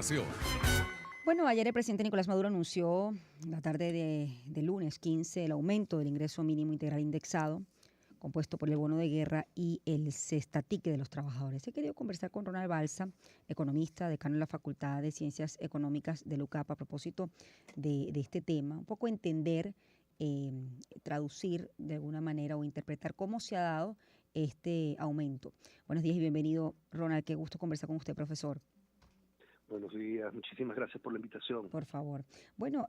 exportación. Bueno, ayer el presidente Nicolás Maduro anunció la tarde de lunes 15 el aumento del ingreso mínimo integral indexado, compuesto por el bono de guerra y el cestatique de los trabajadores. He querido conversar con Ronald Balsa, economista, decano de la Facultad de Ciencias Económicas de la UCAP, a propósito de este tema, un poco entender, traducir de alguna manera o interpretar cómo se ha dado este aumento. Buenos días y bienvenido, Ronald. Qué gusto conversar con usted, profesor. Buenos días, muchísimas gracias por la invitación. Por favor. Bueno,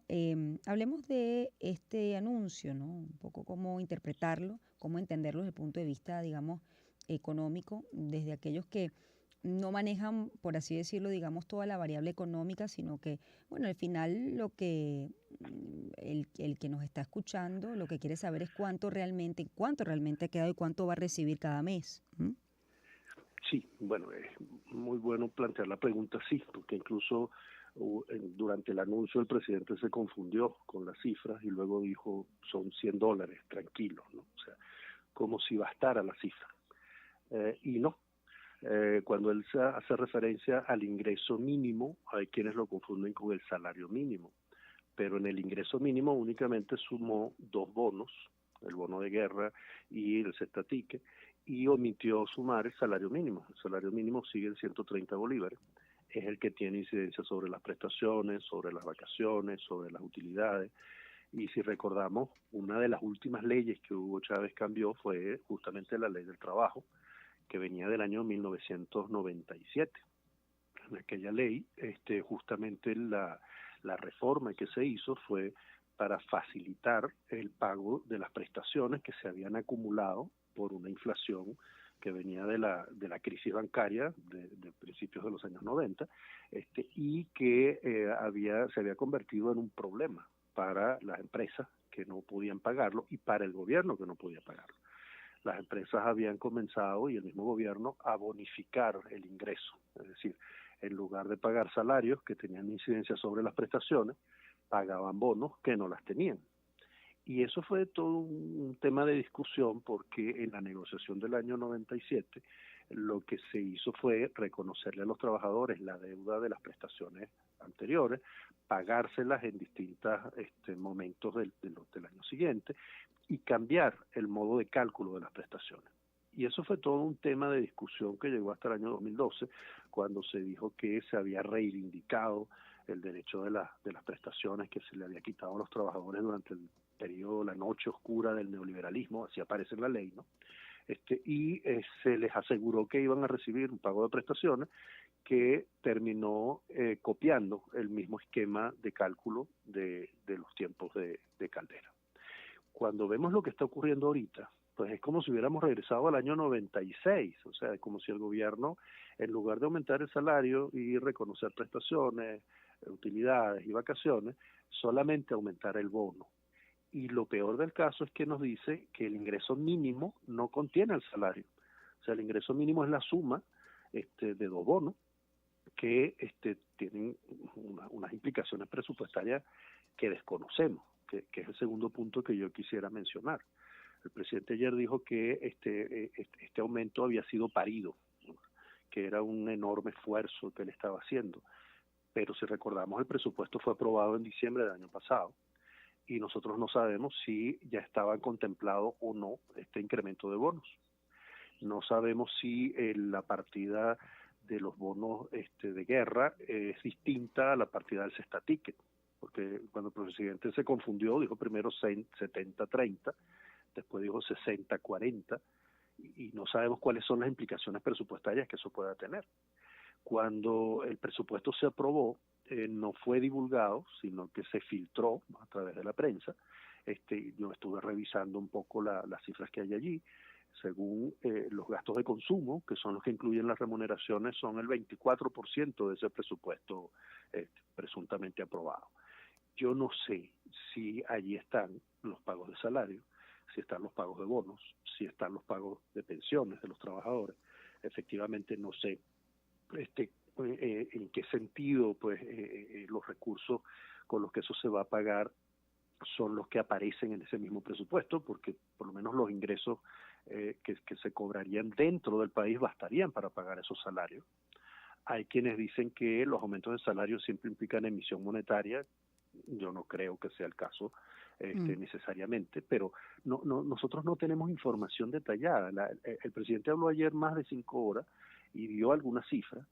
hablemos de este anuncio, ¿no? Un poco cómo interpretarlo, cómo entenderlo desde el punto de vista, digamos, económico, desde aquellos que no manejan, por así decirlo, digamos, toda la variable económica, sino que, bueno, al final lo que el que nos está escuchando, lo que quiere saber es cuánto realmente ha quedado y cuánto va a recibir cada mes. ¿Mm? Sí, bueno, es muy bueno plantear la pregunta así, porque incluso durante el anuncio el presidente se confundió con las cifras y luego dijo son $100, tranquilos, ¿no? O sea, como si bastara la cifra. Y no, cuando él hace referencia al ingreso mínimo, hay quienes lo confunden con el salario mínimo, pero en el ingreso mínimo únicamente sumó dos bonos, el bono de guerra y el cestatique, y omitió sumar el salario mínimo. El salario mínimo sigue en 130 bolívares, es el que tiene incidencia sobre las prestaciones, sobre las vacaciones, sobre las utilidades. Y si recordamos, una de las últimas leyes que Hugo Chávez cambió fue justamente la ley del trabajo, que venía del año 1997. En aquella ley, justamente la reforma que se hizo fue para facilitar el pago de las prestaciones que se habían acumulado por una inflación que venía de la crisis bancaria de principios de los años 90, y que se había convertido en un problema para las empresas que no podían pagarlo y para el gobierno que no podía pagarlo. Las empresas habían comenzado, y el mismo gobierno, a bonificar el ingreso, es decir, en lugar de pagar salarios que tenían incidencia sobre las prestaciones, pagaban bonos que no las tenían. Y eso fue todo un tema de discusión, porque en la negociación del año 97 lo que se hizo fue reconocerle a los trabajadores la deuda de las prestaciones anteriores, pagárselas en distintos momentos del año siguiente y cambiar el modo de cálculo de las prestaciones. Y eso fue todo un tema de discusión que llegó hasta el año 2012, cuando se dijo que se había reivindicado el derecho de las prestaciones que se le había quitado a los trabajadores durante el periodo, la noche oscura del neoliberalismo, así aparece en la ley, ¿no? Se les aseguró que iban a recibir un pago de prestaciones que terminó copiando el mismo esquema de cálculo de los tiempos de Caldera. Cuando vemos lo que está ocurriendo ahorita, pues es como si hubiéramos regresado al año 96, o sea, es como si el gobierno, en lugar de aumentar el salario y reconocer prestaciones, utilidades y vacaciones, solamente aumentar el bono. Y lo peor del caso es que nos dice que el ingreso mínimo no contiene el salario. O sea, el ingreso mínimo es la suma de dos bonos que tienen unas implicaciones presupuestarias que desconocemos, que es el segundo punto que yo quisiera mencionar. El presidente ayer dijo que este aumento había sido parido, ¿no? Que era un enorme esfuerzo que él estaba haciendo. Pero si recordamos, el presupuesto fue aprobado en diciembre del año pasado y nosotros no sabemos si ya estaban contemplados o no este incremento de bonos. No sabemos si la partida de los bonos de guerra es distinta a la partida del cestatique, porque cuando el presidente se confundió, dijo primero 70-30, después dijo 60-40, y no sabemos cuáles son las implicaciones presupuestarias que eso pueda tener. Cuando el presupuesto se aprobó, no fue divulgado, sino que se filtró a través de la prensa. Yo estuve revisando un poco las cifras que hay allí. Según los gastos de consumo, que son los que incluyen las remuneraciones, son el 24% de ese presupuesto presuntamente aprobado. Yo no sé si allí están los pagos de salario, si están los pagos de bonos, si están los pagos de pensiones de los trabajadores. Efectivamente no sé en qué sentido los recursos con los que eso se va a pagar son los que aparecen en ese mismo presupuesto, porque por lo menos los ingresos que se cobrarían dentro del país bastarían para pagar esos salarios. Hay quienes dicen que los aumentos de salario siempre implican emisión monetaria. Yo no creo que sea el caso Mm, necesariamente, pero nosotros no tenemos información detallada. El presidente habló ayer más de 5 horas y dio algunas cifras,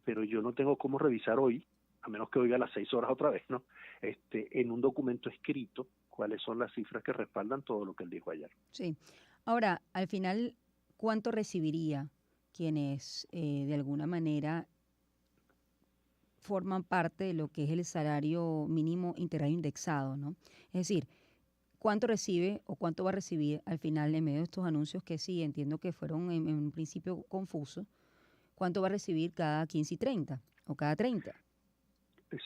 pero yo no tengo cómo revisar hoy, a menos que oiga las 6 horas otra vez, ¿no? En un documento escrito, cuáles son las cifras que respaldan todo lo que él dijo ayer. sí. Ahora, al final, ¿cuánto recibiría quienes de alguna manera forman parte de lo que es el salario mínimo integral indexado, ¿no? Es decir, ¿cuánto recibe o cuánto va a recibir al final en medio de estos anuncios que sí, entiendo que fueron en un principio confusos? ¿Cuánto va a recibir cada 15 y 30 o cada 30?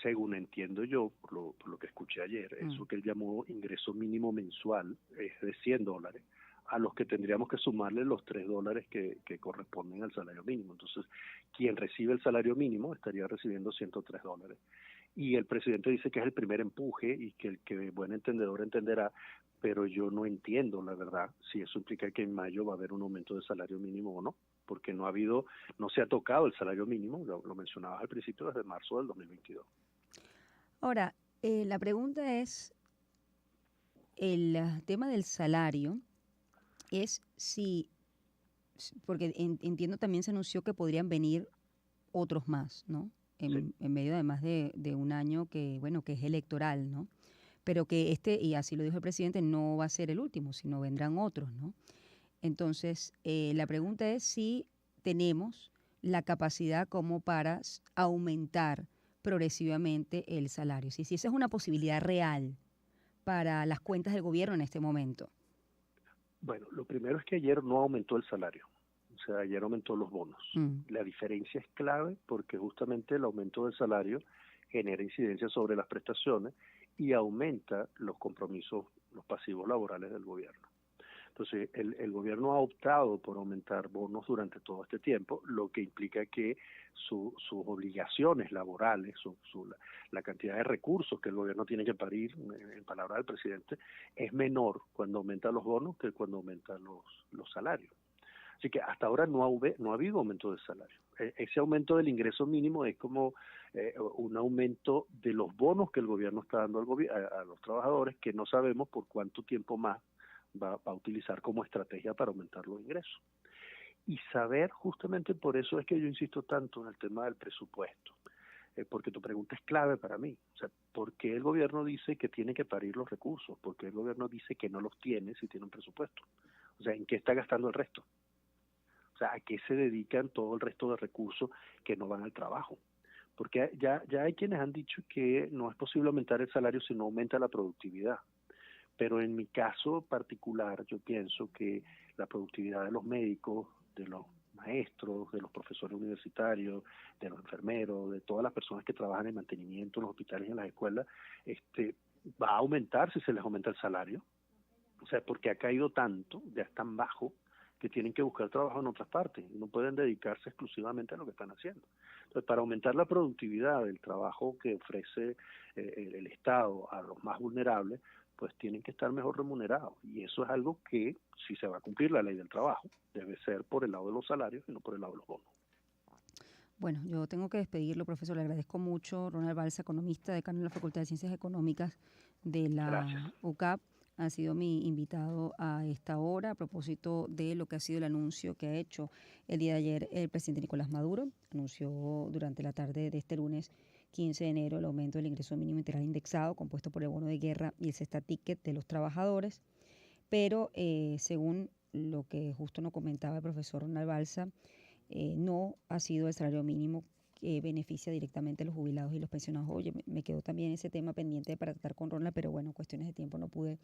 Según entiendo yo, por lo que escuché ayer, Mm, eso que él llamó ingreso mínimo mensual es de $100, a los que tendríamos que sumarle los $3 que corresponden al salario mínimo. Entonces, quien recibe el salario mínimo estaría recibiendo $103. Y el presidente dice que es el primer empuje y que el que buen entendedor entenderá, pero yo no entiendo, la verdad, si eso implica que en mayo va a haber un aumento de salario mínimo o no, porque no se ha tocado el salario mínimo, lo mencionabas al principio, desde marzo del 2022. Ahora, la pregunta es, el tema del salario es si, porque entiendo también se anunció que podrían venir otros más, ¿no? Sí. En medio además de un año que, bueno, que es electoral, ¿no? Pero que este, y así lo dijo el presidente, no va a ser el último, sino vendrán otros, ¿no? Entonces, la pregunta es si tenemos la capacidad como para aumentar progresivamente el salario. Si esa es una posibilidad real para las cuentas del gobierno en este momento. Bueno, lo primero es que ayer no aumentó el salario, o sea, ayer aumentó los bonos. Mm. La diferencia es clave porque justamente el aumento del salario genera incidencia sobre las prestaciones y aumenta los compromisos, los pasivos laborales del gobierno. Entonces, el gobierno ha optado por aumentar bonos durante todo este tiempo, lo que implica que sus obligaciones laborales, la cantidad de recursos que el gobierno tiene que parir, en palabras del presidente, es menor cuando aumenta los bonos que cuando aumentan los salarios. Así que hasta ahora no ha habido aumento de salario. Ese aumento del ingreso mínimo es como un aumento de los bonos que el gobierno está dando a los trabajadores, que no sabemos por cuánto tiempo más va a utilizar como estrategia para aumentar los ingresos. Y saber, justamente por eso es que yo insisto tanto en el tema del presupuesto, porque tu pregunta es clave para mí. O sea, ¿por qué el gobierno dice que tiene que parir los recursos? ¿Por qué el gobierno dice que no los tiene si tiene un presupuesto? O sea, ¿en qué está gastando el resto? O sea, ¿a qué se dedican todo el resto de recursos que no van al trabajo? Porque ya hay quienes han dicho que no es posible aumentar el salario si no aumenta la productividad. Pero en mi caso particular, yo pienso que la productividad de los médicos, de los maestros, de los profesores universitarios, de los enfermeros, de todas las personas que trabajan en mantenimiento en los hospitales y en las escuelas, va a aumentar si se les aumenta el salario. O sea, porque ha caído tanto, ya es tan bajo, que tienen que buscar trabajo en otras partes y no pueden dedicarse exclusivamente a lo que están haciendo. Entonces, para aumentar la productividad del trabajo que ofrece el Estado a los más vulnerables, pues tienen que estar mejor remunerados. Y eso es algo que, si se va a cumplir la ley del trabajo, debe ser por el lado de los salarios y no por el lado de los bonos. Bueno, yo tengo que despedirlo, profesor. Le agradezco mucho. Ronald Balsa, economista, decano de la Facultad de Ciencias Económicas de Gracias. la UCAP, ha sido mi invitado a esta hora a propósito de lo que ha sido el anuncio que ha hecho el día de ayer el presidente Nicolás Maduro. Anunció durante la tarde de este lunes 15 de enero el aumento del ingreso mínimo integral indexado compuesto por el bono de guerra y el cesta ticket de los trabajadores. Pero según lo que justo nos comentaba el profesor Ronald Balsa, no ha sido el salario mínimo que beneficia directamente a los jubilados y los pensionados. Oye, me quedó también ese tema pendiente para tratar con Ronald, pero bueno, cuestiones de tiempo no pude